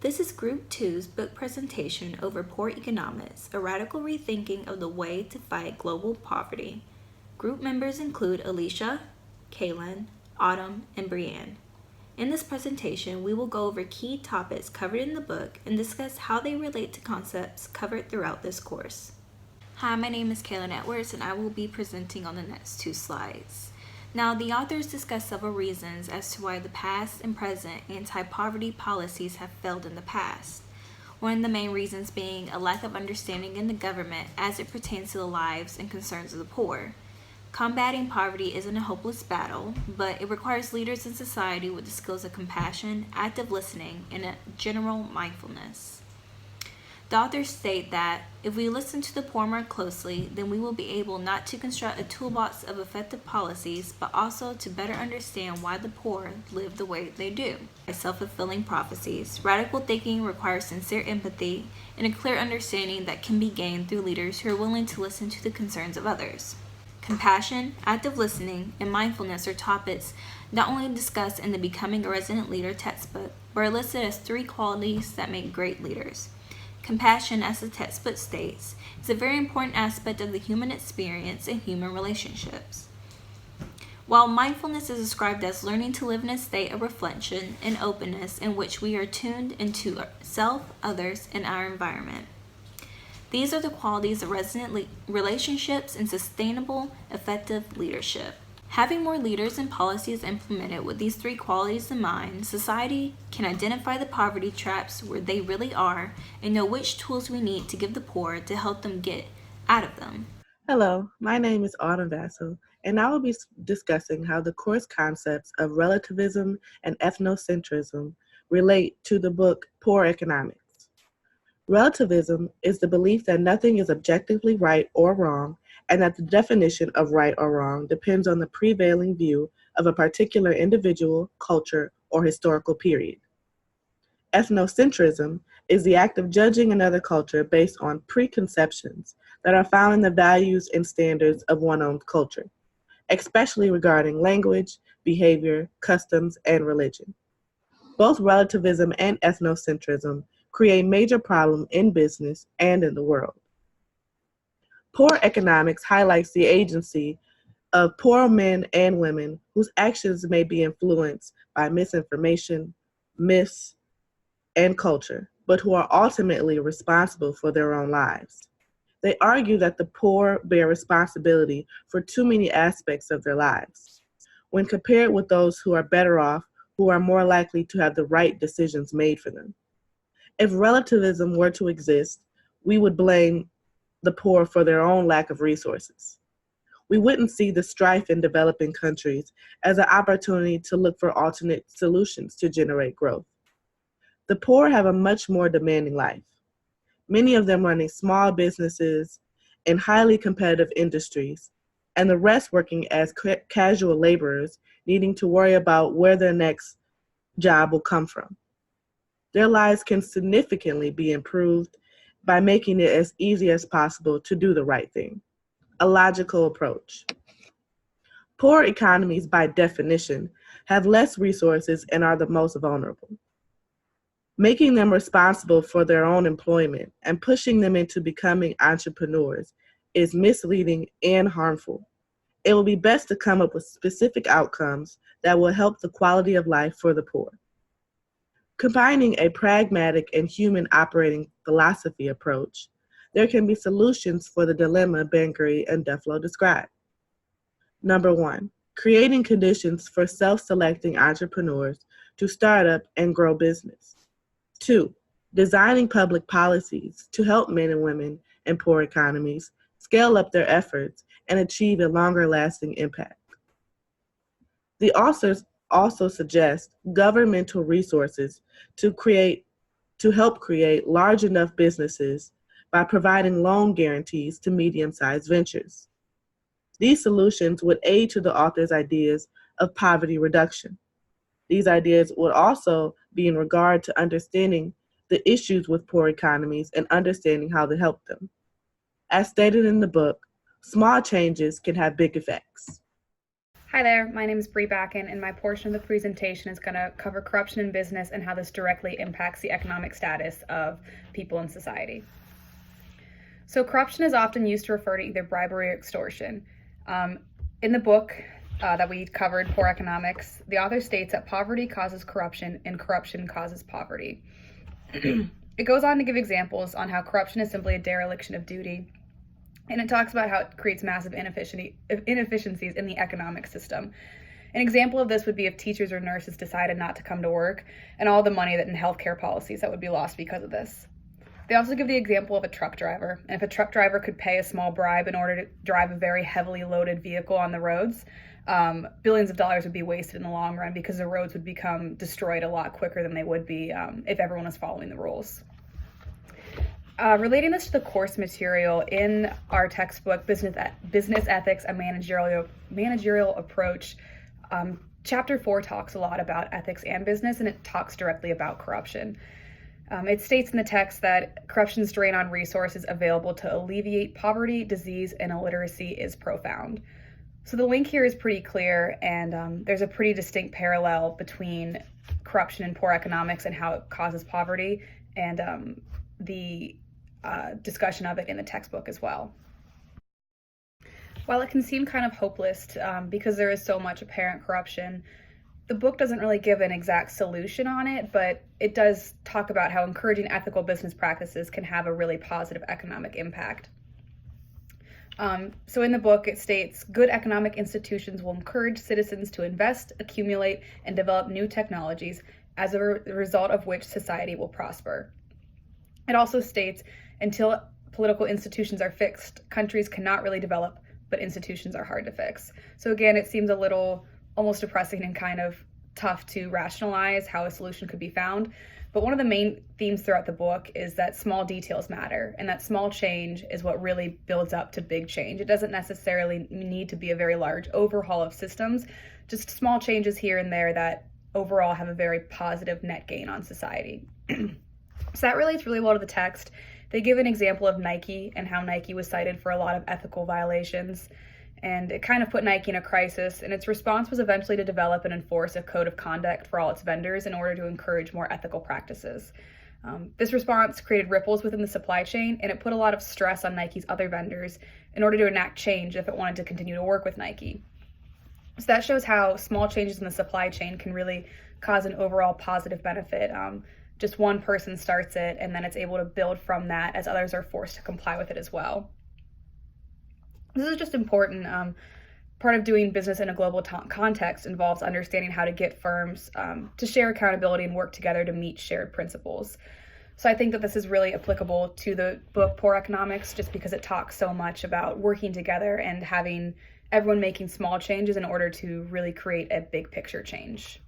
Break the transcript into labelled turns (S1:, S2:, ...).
S1: This is Group Two's book presentation over Poor Economics, a radical rethinking of the way to fight global poverty. Group members include Alicia, Kaylin, Autumn, and Brienne. In this presentation, we will go over key topics covered in the book and discuss how they relate to concepts covered throughout this course. Hi, my name is Kaylin Edwards, and I will be presenting on the next two slides. Now, the authors discuss several reasons as to why the past and present anti-poverty policies have failed in the past. One of the main reasons being a lack of understanding in the government as it pertains to the lives and concerns of the poor. Combating poverty isn't a hopeless battle, but it requires leaders in society with the skills of compassion, active listening, and a general mindfulness. The authors state that if we listen to the poor more closely, then we will be able not to construct a toolbox of effective policies, but also to better understand why the poor live the way they do. By self-fulfilling prophecies, radical thinking requires sincere empathy and a clear understanding that can be gained through leaders who are willing to listen to the concerns of others. Compassion, active listening, and mindfulness are topics not only discussed in the Becoming a Resident Leader textbook, but are listed as 3 qualities that make great leaders. Compassion, as the textbook states, is a very important aspect of the human experience and human relationships. While mindfulness is described as learning to live in a state of reflection and openness in which we are tuned into self, others, and our environment. These are the qualities of resident relationships and sustainable, effective leadership. Having more leaders and policies implemented with these 3 qualities in mind, society can identify the poverty traps where they really are and know which tools we need to give the poor to help them get out of them.
S2: Hello, my name is Autumn Vassell, and I will be discussing how the course concepts of relativism and ethnocentrism relate to the book Poor Economics. Relativism is the belief that nothing is objectively right or wrong, and that the definition of right or wrong depends on the prevailing view of a particular individual, culture, or historical period. Ethnocentrism is the act of judging another culture based on preconceptions that are found in the values and standards of one's own culture, especially regarding language, behavior, customs, and religion. Both relativism and ethnocentrism create major problems in business and in the world. Poor economics highlights the agency of poor men and women whose actions may be influenced by misinformation, myths, and culture, but who are ultimately responsible for their own lives. They argue that the poor bear responsibility for too many aspects of their lives, when compared with those who are better off, who are more likely to have the right decisions made for them. If relativism were to exist, we would blame the poor for their own lack of resources. We wouldn't see the strife in developing countries as an opportunity to look for alternate solutions to generate growth. The poor have a much more demanding life, many of them running small businesses in highly competitive industries, and the rest working as casual laborers, needing to worry about where their next job will come from. Their lives can significantly be improved by making it as easy as possible to do the right thing. A logical approach. Poor economies, by definition, have less resources and are the most vulnerable. Making them responsible for their own employment and pushing them into becoming entrepreneurs is misleading and harmful. It will be best to come up with specific outcomes that will help the quality of life for the poor. Combining a pragmatic and human operating philosophy approach, there can be solutions for the dilemma Bangry and Duflo describe. Number 1, creating conditions for self-selecting entrepreneurs to start up and grow business. 2, designing public policies to help men and women in poor economies scale up their efforts and achieve a longer-lasting impact. The authors also suggest governmental resources to help create large enough businesses by providing loan guarantees to medium-sized ventures. These solutions would aid to the author's ideas of poverty reduction. These ideas would also be in regard to understanding the issues with poor economies and understanding how to help them. As stated in the book, small changes can have big effects.
S3: Hi there, my name is Bree Backen, and my portion of the presentation is going to cover corruption in business and how this directly impacts the economic status of people in society. So corruption is often used to refer to either bribery or extortion. In the book that we covered, Poor Economics, the author states that poverty causes corruption and corruption causes poverty. It goes on to give examples on how corruption is simply a dereliction of duty, and it talks about how it creates massive inefficiencies in the economic system. An example of this would be if teachers or nurses decided not to come to work, and all the money that in healthcare policies that would be lost because of this. They also give the example of a truck driver, and if a truck driver could pay a small bribe in order to drive a very heavily loaded vehicle on the roads, billions of dollars would be wasted in the long run because the roads would become destroyed a lot quicker than they would be if everyone was following the rules. Relating this to the course material in our textbook, Business Ethics, a Managerial Approach, Chapter 4 talks a lot about ethics and business, and it talks directly about corruption. It states in the text that corruption's drain on resources available to alleviate poverty, disease, and illiteracy is profound. So the link here is pretty clear, and there's a pretty distinct parallel between corruption and poor economics and how it causes poverty, and the discussion of it in the textbook as well. While it can seem kind of hopeless because there is so much apparent corruption, the book doesn't really give an exact solution on it, but it does talk about how encouraging ethical business practices can have a really positive economic impact. So in the book, it states, good economic institutions will encourage citizens to invest, accumulate, and develop new technologies, as a result of which society will prosper. It also states, until political institutions are fixed, countries cannot really develop, but institutions are hard to fix. So again, it seems a little almost depressing and kind of tough to rationalize how a solution could be found. But one of the main themes throughout the book is that small details matter, and that small change is what really builds up to big change. It doesn't necessarily need to be a very large overhaul of systems, just small changes here and there that overall have a very positive net gain on society. So that relates really well to the text. They give an example of Nike and how Nike was cited for a lot of ethical violations, and it kind of put Nike in a crisis, and its response was eventually to develop and enforce a code of conduct for all its vendors in order to encourage more ethical practices. This response created ripples within the supply chain, and it put a lot of stress on Nike's other vendors in order to enact change if it wanted to continue to work with Nike. So that shows how small changes in the supply chain can really cause an overall positive benefit. Just one person starts it, and then it's able to build from that as others are forced to comply with it as well. This is just important. Part of doing business in a global context involves understanding how to get firms to share accountability and work together to meet shared principles. So I think that this is really applicable to the book Poor Economics, just because it talks so much about working together and having everyone making small changes in order to really create a big picture change.